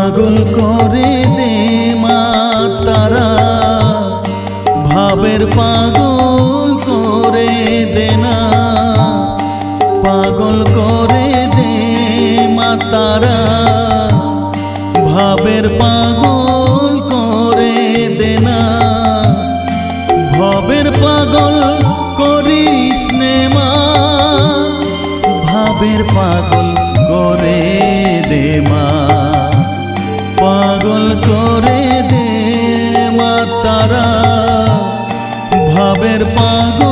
পাগল করে দে মা তারা, ভাবের পাগল করে দে না। পাগল করে দে মা তারা, ভাবের পাগল করে দে না। ভবের পাগল করিস নে মা, ভাবের পাগল করে দে মা। পাগল করে দে মা তারা, ভাবের পাগল